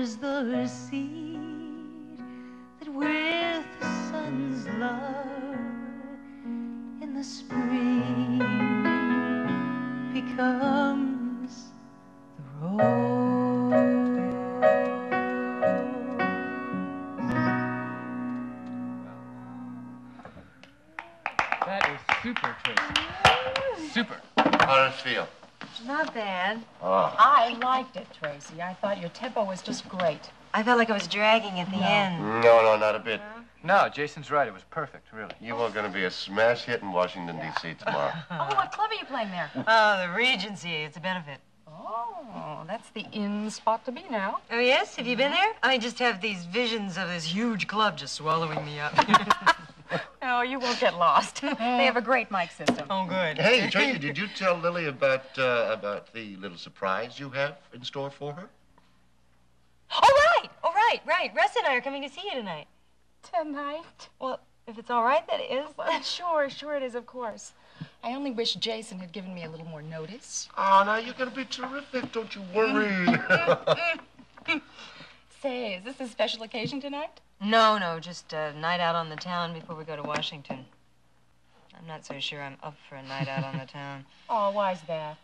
was the seed that with the sun's love in the spring becomes the rose. That is super, Tracy. Super. How did it feel? Not bad. Oh. I liked it, Tracy. I thought your tempo was just great. I felt like I was dragging at the end. No, not a bit. No, Jason's right. It was perfect, really. You are going to be a smash hit in Washington, D.C. tomorrow. Oh, what club are you playing there? Oh, the Regency. It's a benefit. Oh, that's the in spot to be now. Oh, yes? Have you been there? I just have these visions of this huge club just swallowing me up. No, you won't get lost. They have a great mic system. Oh, good. Hey, Tracy, did you tell Lily about the little surprise you have in store for her? Oh, right. Russ and I are coming to see you tonight. Tonight? Well, if it's all right, that is. Well, sure it is, of course. I only wish Jason had given me a little more notice. Oh, now you're going to be terrific. Don't you worry. Say, is this a special occasion tonight? No, just a night out on the town before we go to Washington. I'm not so sure I'm up for a night out on the town. Oh, why's that?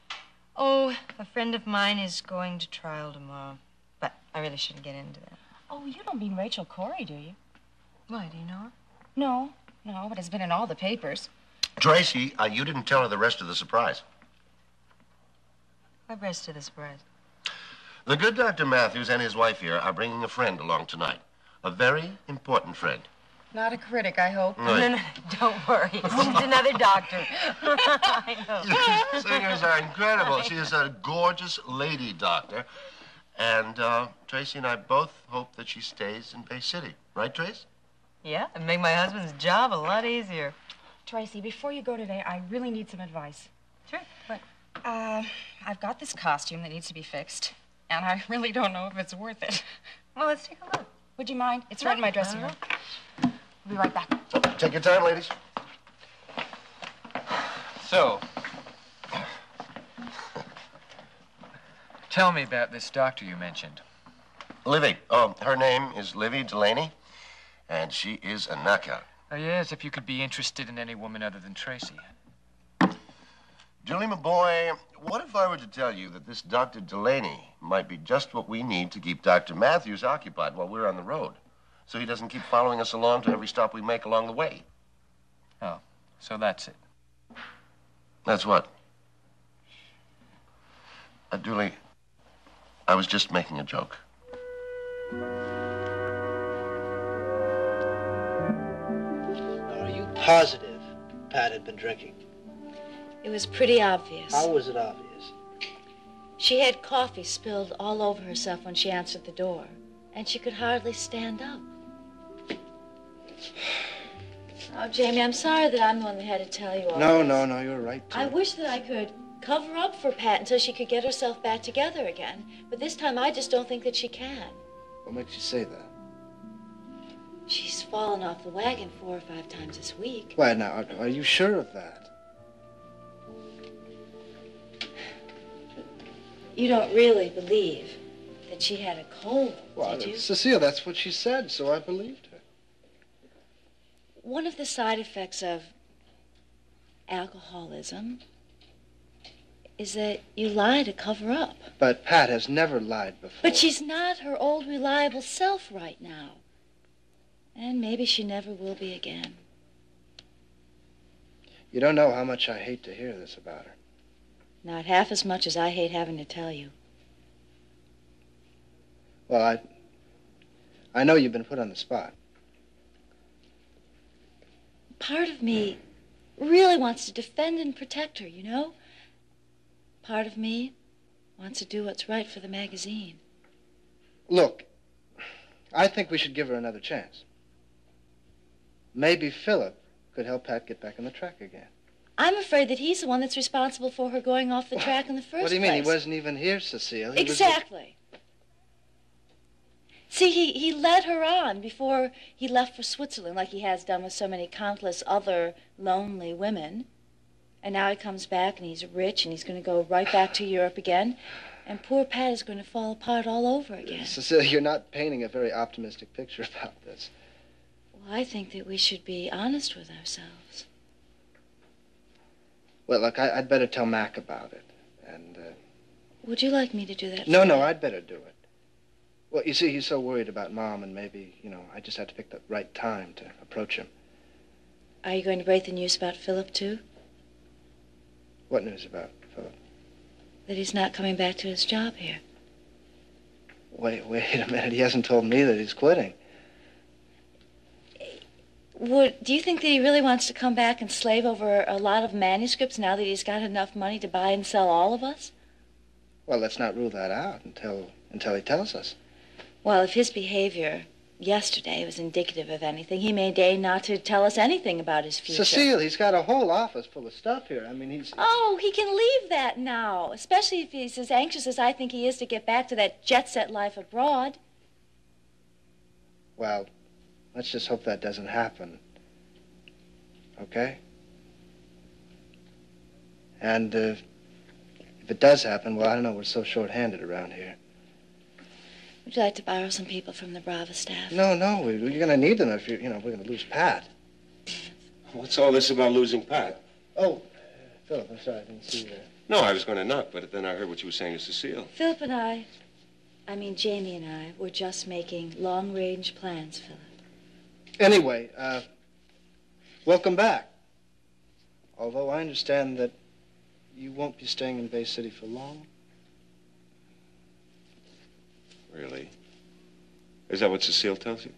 Oh, a friend of mine is going to trial tomorrow. But I really shouldn't get into that. Oh, you don't mean Rachel Cory, do you? Why, do you know her? No, but it's been in all the papers. Tracy, you didn't tell her the rest of the surprise. What rest of the surprise? The good Dr. Matthews and his wife here are bringing a friend along tonight. A very important friend. Not a critic, I hope. No, don't worry. She's another doctor. I know. You singers are incredible. She is a gorgeous lady doctor. And Tracy and I both hope that she stays in Bay City. Right, Trace? Yeah, and make my husband's job a lot easier. Tracy, before you go today, I really need some advice. Sure. What? I've got this costume that needs to be fixed, and I really don't know if it's worth it. Well, let's take a look. Would you mind? It's right in my dressing room. I'll be right back. Take your time, ladies. So, tell me about this doctor you mentioned. Livy. Oh, her name is Livy Delaney, and she is a knockout. Oh, yes, if you could be interested in any woman other than Tracy. Julie, my boy, what if I were to tell you that this Dr. Delaney might be just what we need to keep Dr. Matthews occupied while we're on the road, so he doesn't keep following us along to every stop we make along the way? Oh, so that's it. That's what? Julie, I was just making a joke. Are you positive Pat had been drinking? It was pretty obvious. How was it obvious? She had coffee spilled all over herself when she answered the door, and she could hardly stand up. Oh, Jamie, I'm sorry that I'm the one that had to tell you all this. No, you're right, too. I wish that I could cover up for Pat until she could get herself back together again. But this time, I just don't think that she can. What makes you say that? She's fallen off the wagon 4 or 5 times this week. Why, now, are you sure of that? You don't really believe that she had a cold, Well, did you? Cecile, that's what she said, so I believed her. One of the side effects of alcoholism is that you lie to cover up. But Pat has never lied before. But she's not her old reliable self right now. And maybe she never will be again. You don't know how much I hate to hear this about her. Not half as much as I hate having to tell you. Well, I know you've been put on the spot. Part of me really wants to defend and protect her, you know? Part of me wants to do what's right for the magazine. Look, I think we should give her another chance. Maybe Philip could help Pat get back on the track again. I'm afraid that he's the one that's responsible for her going off the track in the first place. What do you mean? He wasn't even here, Cecile. Exactly. See, he led her on before he left for Switzerland, like he has done with so many countless other lonely women. And now he comes back and he's rich and he's going to go right back to Europe again. And poor Pat is going to fall apart all over again. Cecilia, you're not painting a very optimistic picture about this. Well, I think that we should be honest with ourselves. Well, look, I'd better tell Mac about it. And, Would you like me to do that? No, I'd better do it. Well, you see, he's so worried about Mom, and maybe, I just have to pick the right time to approach him. Are you going to break the news about Philip, too? What news about Philip? That he's not coming back to his job here. Wait a minute. He hasn't told me that he's quitting. Do you think that he really wants to come back and slave over a lot of manuscripts now that he's got enough money to buy and sell all of us? Well, let's not rule that out until he tells us. Well, if his behavior yesterday was indicative of anything, he may deign not to tell us anything about his future. Cecile, he's got a whole office full of stuff here. I mean, he's... Oh, he can leave that now, especially if he's as anxious as I think he is to get back to that jet-set life abroad. Well, let's just hope that doesn't happen. Okay? And, if it does happen, well, I don't know, we're so short-handed around here. Would you like to borrow some people from the Brava staff? No, you're going to need them if we're going to lose Pat. What's all this about losing Pat? Oh, Philip, I'm sorry, I didn't see you there. No, I was going to knock, but then I heard what you were saying to Cecile. Philip and Jamie and I, were just making long-range plans, Philip. Anyway, welcome back. Although I understand that you won't be staying in Bay City for long. Really? Is that what Cecile tells you?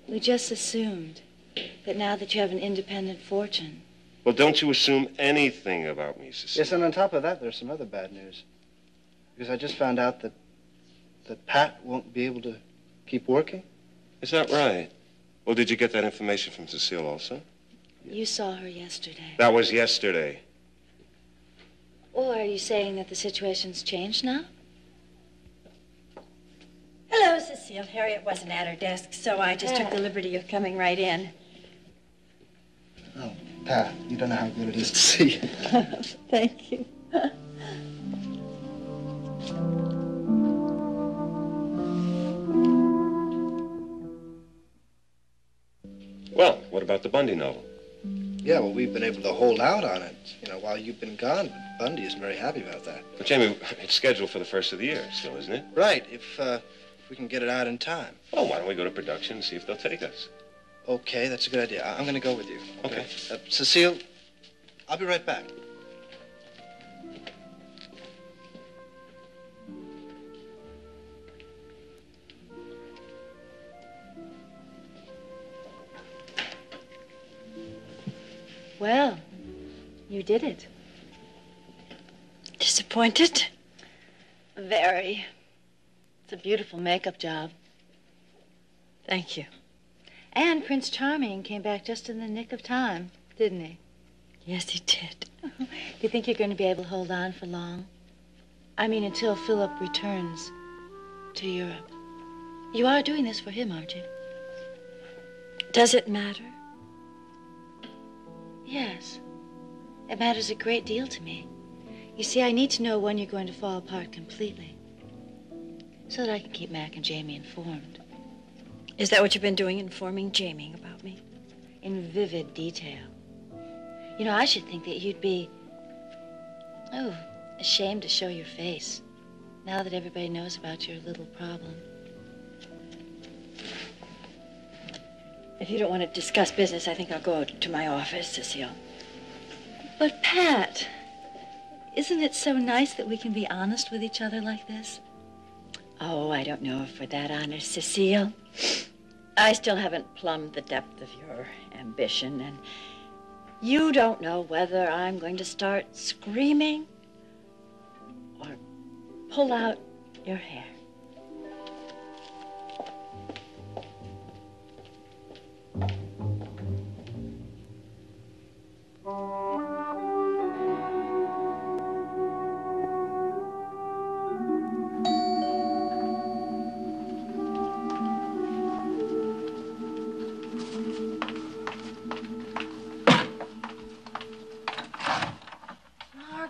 We just assumed that now that you have an independent fortune. Well, don't you assume anything about me, Cecile. Yes, and on top of that, there's some other bad news. Because I just found out that Pat won't be able to keep working. Is that right? Well, did you get that information from Cecile also? You saw her yesterday. That was yesterday. Or are you saying that the situation's changed now? Hello, Cecile. Harriet wasn't at her desk, so I just took the liberty of coming right in. Oh, Pat, you don't know how good it is to see you. Thank you. Well, what about the Bundy novel? Yeah, well, we've been able to hold out on it, while you've been gone. But Bundy isn't very happy about that. But, Jamie, it's scheduled for the first of the year still, isn't it? Right, if we can get it out in time. Well, why don't we go to production and see if they'll take us? Okay, that's a good idea. I'm going to go with you. Okay. Cecile, I'll be right back. Well, you did it. Disappointed? Very. It's a beautiful makeup job. Thank you. And Prince Charming came back just in the nick of time, didn't he? Yes, he did. Do you think you're going to be able to hold on for long? I mean, until Philip returns to Europe. You are doing this for him, aren't you? Does it matter? Yes. It matters a great deal to me. You see, I need to know when you're going to fall apart completely, so that I can keep Mac and Jamie informed. Is that what you've been doing, informing Jamie about me? In vivid detail. I should think that you'd be, ashamed to show your face, now that everybody knows about your little problem. If you don't want to discuss business, I think I'll go to my office, Cecile. But, Pat, isn't it so nice that we can be honest with each other like this? Oh, I don't know if we're that honest, Cecile. I still haven't plumbed the depth of your ambition, and you don't know whether I'm going to start screaming or pull out your hair.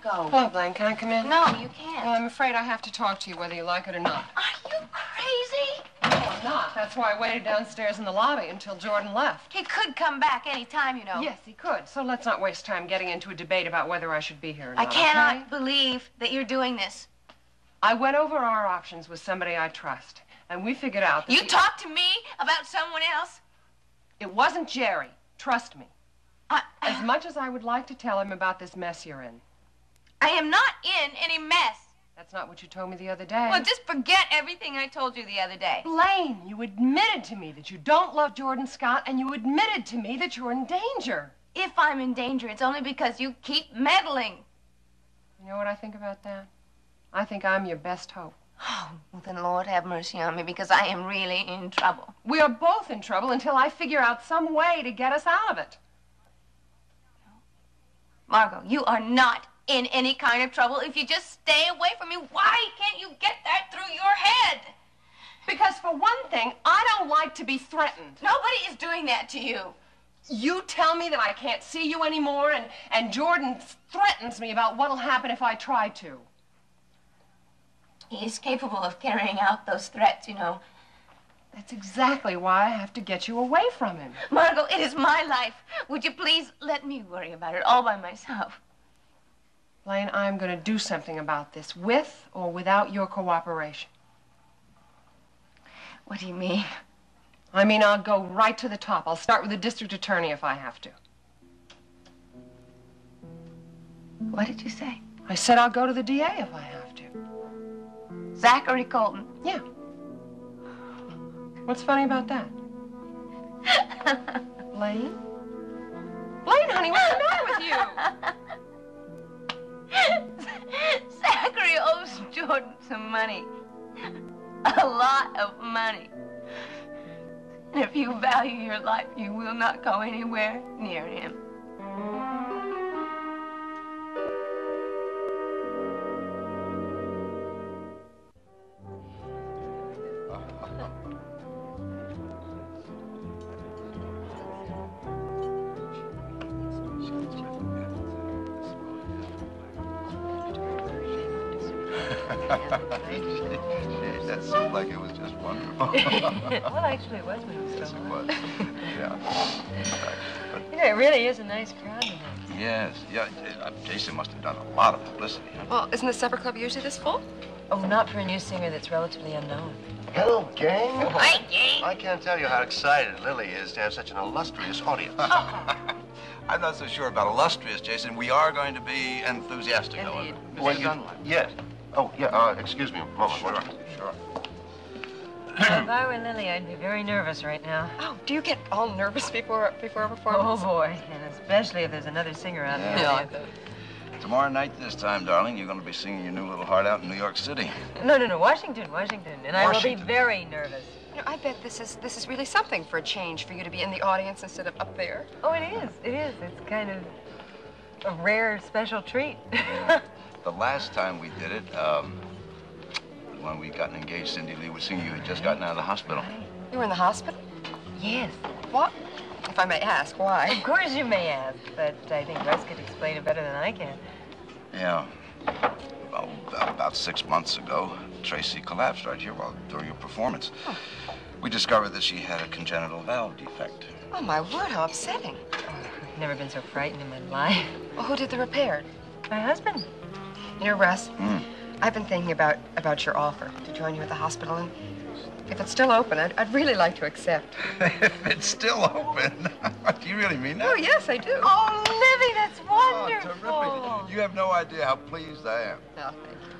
Hello, Blaine. Can I come in? No, you can't. Well, I'm afraid I have to talk to you whether you like it or not. Are you crazy? No, I'm not. That's why I waited downstairs in the lobby until Jordan left. He could come back any time, you know. Yes, he could. So let's not waste time getting into a debate about whether I should be here or I not, cannot okay? believe that you're doing this. I went over our options with somebody I trust, and we figured out that... You talked to me about someone else? It wasn't Jerry. Trust me. As much as I would like to tell him about this mess you're in. I am not in any mess. That's not what you told me the other day. Well, just forget everything I told you the other day. Blaine, you admitted to me that you don't love Jordan Scott, and you admitted to me that you're in danger. If I'm in danger, it's only because you keep meddling. You know what I think about that? I think I'm your best hope. Oh, well, then Lord have mercy on me, because I am really in trouble. We are both in trouble until I figure out some way to get us out of it. Margot, you are not in any kind of trouble if you just stay away from me. Why can't you get that through your head? Because for one thing, I don't like to be threatened. Nobody is doing that to you. You tell me that I can't see you anymore, and Jordan threatens me about what'll happen if I try to. He is capable of carrying out those threats, you know. That's exactly why I have to get you away from him. Margot, it is my life. Would you please let me worry about it all by myself? Blaine, I'm going to do something about this, with or without your cooperation. What do you mean? I mean, I'll go right to the top. I'll start with the district attorney if I have to. What did you say? I said I'll go to the DA if I have to. Zachary Colton? Yeah. What's funny about that? Blaine? Blaine, honey, what's the matter with you? Zachary owes Jordan some money. A lot of money. And if you value your life, you will not go anywhere near him. That seemed like it was just wonderful. Well, actually, it was when it was Yes, so it hot. was. Yeah. But, You know, it really is a nice crowd tonight. yes, yeah. Jason must have done a lot of publicity. Well, isn't the supper club usually this full? Oh, not for a new singer that's relatively unknown. Hello, gang. Hi, gang. I can't tell you how excited Lily is to have such an illustrious audience. I'm not so sure about illustrious, Jason. We are going to be enthusiastic, however. Well, yes. Oh, yeah, excuse me a moment. Sure, sure. If I were Lily, I'd be very nervous right now. Oh, do you get all nervous before a Oh, performance? boy. And especially if there's another singer out there. Yeah, I bet. Tomorrow night this time, darling, you're going to be singing your new little heart out in New York City. No, Washington. And I will be Washington. very nervous. You know, I bet this is really something for a change for you to be in the audience instead of up there. Oh, it is. It is. It's kind of a rare, special treat. The last time we did it, when we got engaged, Cindy Lee was singing. You had just gotten out of the hospital. You were in the hospital? Yes. What? If I may ask, why? Of course you may ask, but I think Russ could explain it better than I can. Yeah. Well, about 6 months ago, Tracy collapsed right here during your performance. Oh. We discovered that she had a congenital valve defect. Oh, my word, how upsetting. I've never been so frightened in my life. Well, who did the repair? My husband. You know, Russ, I've been thinking about your offer to join you at the hospital, and if it's still open, I'd really like to accept. If it's still open? Do you really mean that? Oh, yes, I do. Oh, Livy, that's wonderful. Oh, terrific. You have no idea how pleased I am. Oh, thank you.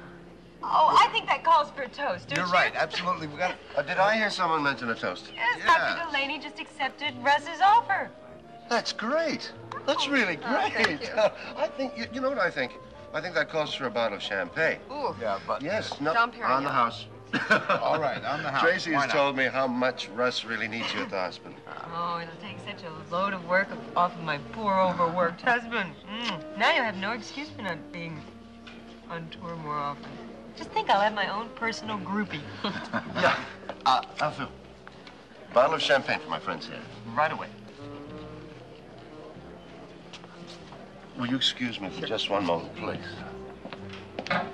Oh, I think that calls for a toast, don't you? You're right, absolutely. We got. Did I hear someone mention a toast? Yes, Yeah. Dr. Delaney just accepted Russ's offer. That's great. That's really great. thank you. I think, you know what I think? I think that calls for a bottle of champagne. Ooh. Yeah, but Yes, no, Dom Perignon. on the house. all right, on the house. Tracy Why has not? told me how much Russ really needs you at the hospital. Oh, it'll take such a load of work off of my poor, overworked husband. Now you'll have no excuse for not being on tour more often. Just think I'll have my own personal groupie. Yeah, I'll fill. Bottle of champagne for my friends here. Right away. Will you excuse me for just one moment, please?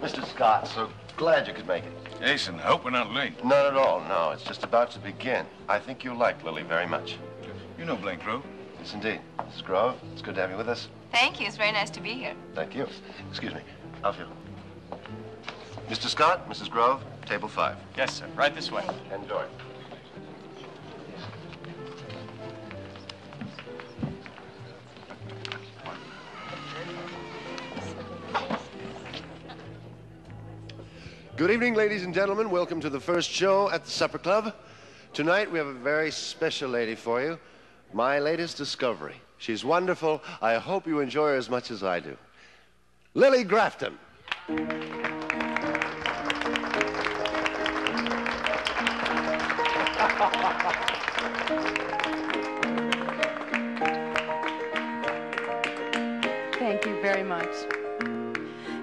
Mr. Scott, so glad you could make it. Jason, I hope we're not late. Not at all, no. It's just about to begin. I think you'll like Lily very much. You know Blaine Grove? Yes, indeed. Mrs. Grove, it's good to have you with us. Thank you. It's very nice to be here. Thank you. Excuse me. Alfio. Mr. Scott, Mrs. Grove, table 5. Yes, sir. Right this way. Enjoy. Good evening, ladies and gentlemen. Welcome to the first show at the Supper Club. Tonight, we have a very special lady for you. My latest discovery. She's wonderful. I hope you enjoy her as much as I do. Lily Grafton. Thank you very much.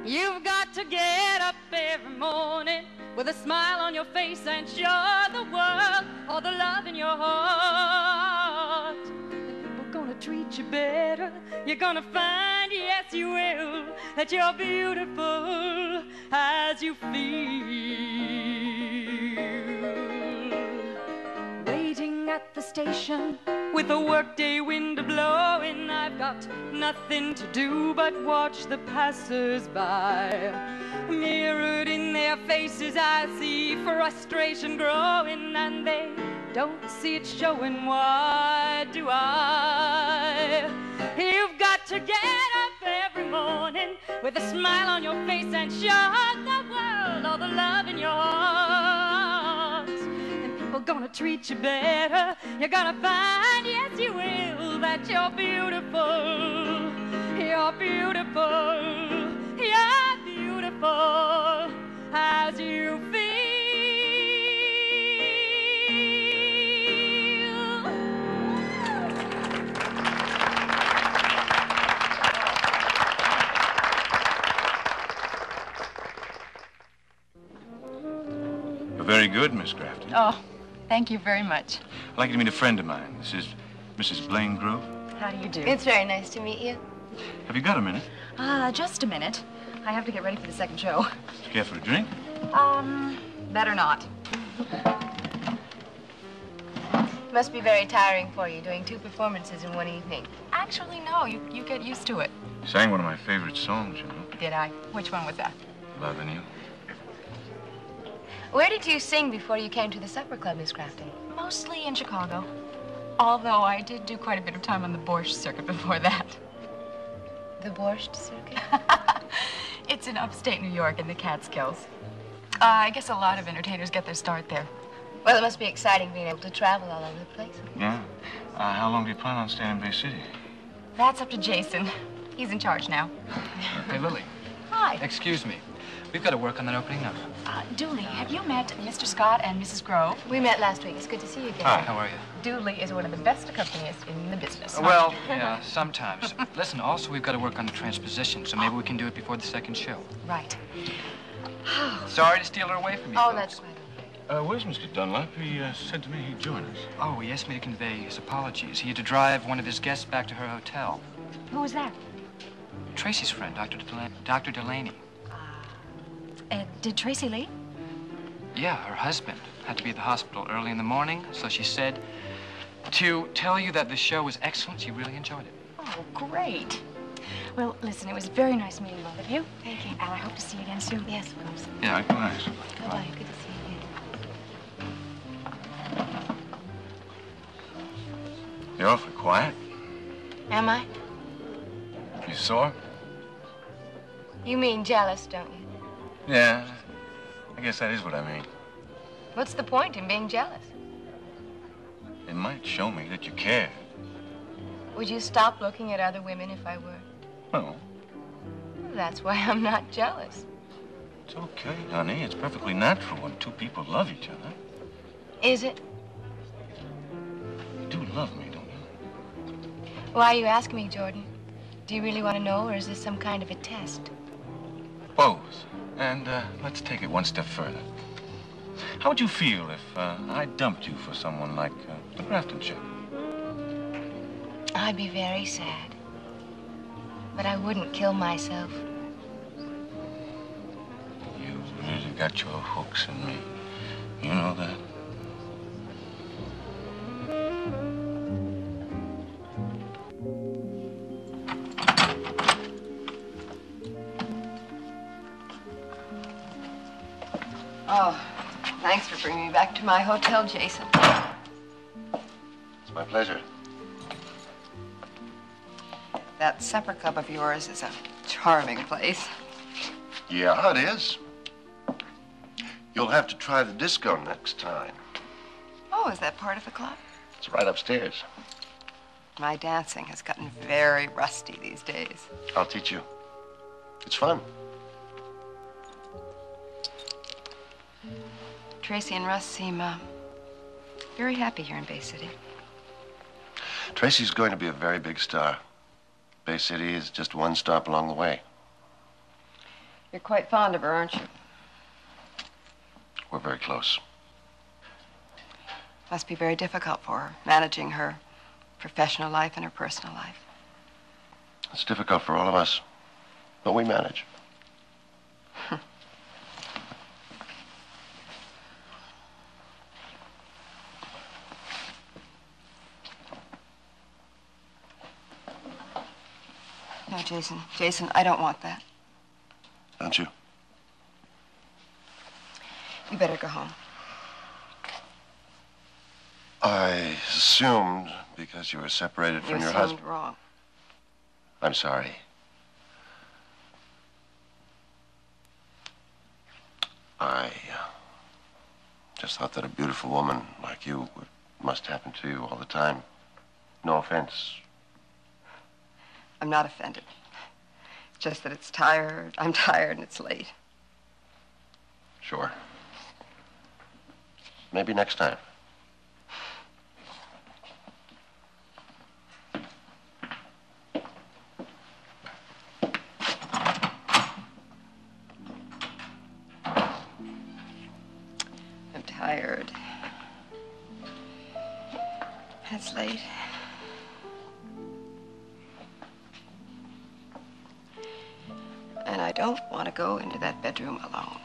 You've got to get up every morning with a smile on your face and show the world all the love in your heart. And people gonna treat you better. You're gonna find, yes you will, that you're beautiful as you feel. Waiting at the station with a workday wind blowing, I've got nothing to do but watch the passers-by. Mirrored in their faces, I see frustration growing, and they don't see it showing. Why do I? You've got to get up every morning with a smile on your face and show the world all the love in your heart. And people gonna treat you better. You're gonna find, yes you will, that you're beautiful. You're beautiful. You're beautiful as you feel. Very good, Miss Grafton. Oh, thank you very much. I'd like you to meet a friend of mine. This is Mrs. Blaine Grove. How do you do? It's very nice to meet you. Have you got a minute? Just a minute. I have to get ready for the second show. Care for a drink? Better not. Must be very tiring for you, doing 2 performances in one evening. Actually, no. You get used to it. You sang one of my favorite songs, you know. Did I? Which one was that? Loving You. Where did you sing before you came to the Supper Club, Miss Grafton? Mostly in Chicago. Although I did do quite a bit of time on the Borscht circuit before that. The Borscht circuit? It's in upstate New York in the Catskills. I guess a lot of entertainers get their start there. Well, it must be exciting being able to travel all over the place. Yeah. How long do you plan on staying in Bay City? That's up to Jason. He's in charge now. Hey, Lily. Hi. Excuse me. We've got to work on that opening number. Dooley, have you met Mr. Scott and Mrs. Grove? We met last week. It's good to see you again. Hi, how are you? Dooley is one of the best accompanists in the business. Well, yeah, sometimes. Listen, also, we've got to work on the transposition, so maybe we can do it before the second show. Right. Sorry to steal her away from you, Oh, folks. that's quite Where's Mr. Dunlap? He said to me he'd join us. Oh, he asked me to convey his apologies. He had to drive one of his guests back to her hotel. Who was that? Tracy's friend, Dr. Delaney. Did Tracy leave? Yeah, her husband had to be at the hospital early in the morning, so she said to tell you that the show was excellent. She really enjoyed it. Oh, great. Well, listen, it was very nice meeting both of you. Thank you. And I hope to see you again soon. Yes, of course. Yeah, nice. Bye-bye. Good to see you again. You're awfully quiet. Am I? You sore? You mean jealous, don't you? Yeah, I guess that is what I mean. What's the point in being jealous? It might show me that you care. Would you stop looking at other women if I were? No, That's why I'm not jealous. it's okay, honey. It's perfectly natural when 2 people love each other. Is it? You do love me, don't you? Why are you asking me, Jordan? Do you really want to know, or is this some kind of a test? Both. And let's take it one step further. How would you feel if I dumped you for someone like the Grafton chick? I'd be very sad. But I wouldn't kill myself. got your hooks in me. You know that? Oh, thanks for bringing me back to my hotel, Jason. It's my pleasure. That supper club of yours is a charming place. Yeah, it is. You'll have to try the disco next time. Oh, is that part of the club? It's right upstairs. My dancing has gotten very rusty these days. I'll teach you. It's fun. Tracy and Russ seem very happy here in Bay City. Tracy's going to be a very big star. Bay City is just one stop along the way. You're quite fond of her, aren't you? We're very close. Must be very difficult for her, managing her professional life and her personal life. It's difficult for all of us, but we manage. No, Jason. Jason, I don't want that. Don't you? You better go home. I assumed because you were separated from your husband. You assumed wrong. I'm sorry. I just thought that a beautiful woman like you must happen to you all the time. No offense. I'm not offended. It's just that it's tired. I'm tired and it's late. Sure. Maybe next time. I'm tired. It's late. And I don't want to go into that bedroom alone.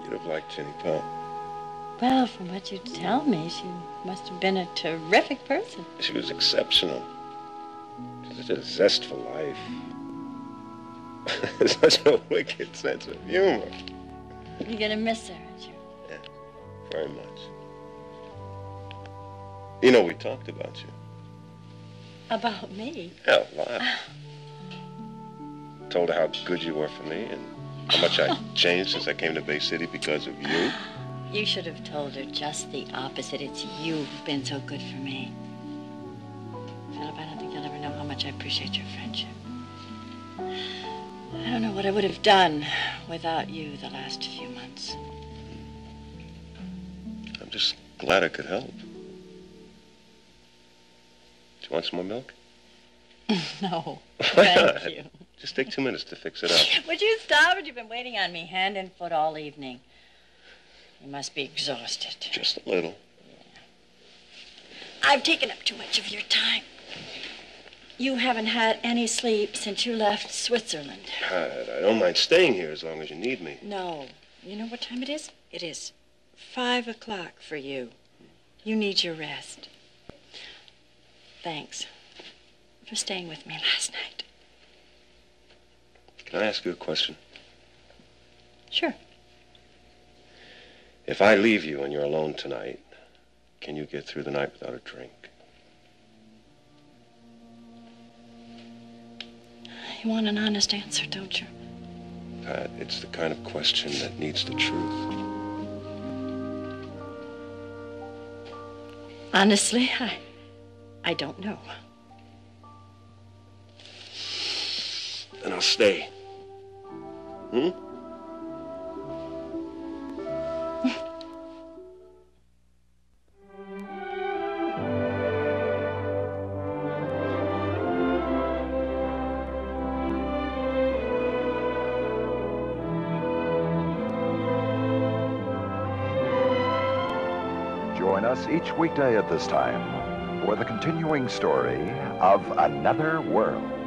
You'd have liked Jenny Poe. Well, from what you tell me, she must have been a terrific person. She was exceptional. Such a zest for life. Such a wicked sense of humor. You're gonna miss her, aren't you? Yeah, very much. You know, we talked about you. About me? Yeah, a lot. Told her how good you were for me and how much I changed since I came to Bay City because of you. You should have told her just the opposite. It's you who've been so good for me. Philip, I don't think you'll ever know how much I appreciate your friendship. I don't know what I would have done without you the last few months. I'm just glad I could help. Do you want some more milk? No, Why thank not? you. Just take 2 minutes to fix it up. Would you stop it? You've been waiting on me hand and foot all evening. You must be exhausted. Just a little. I've taken up too much of your time. You haven't had any sleep since you left Switzerland. I don't mind staying here as long as you need me. No. You know what time it is? It is 5 o'clock for you. You need your rest. Thanks for staying with me last night. Can I ask you a question? Sure. If I leave you and you're alone tonight, can you get through the night without a drink? You want an honest answer, don't you? Pat, it's the kind of question that needs the truth. Honestly, I don't know. Then I'll stay. Hmm? Join us each weekday at this time for the continuing story of Another World.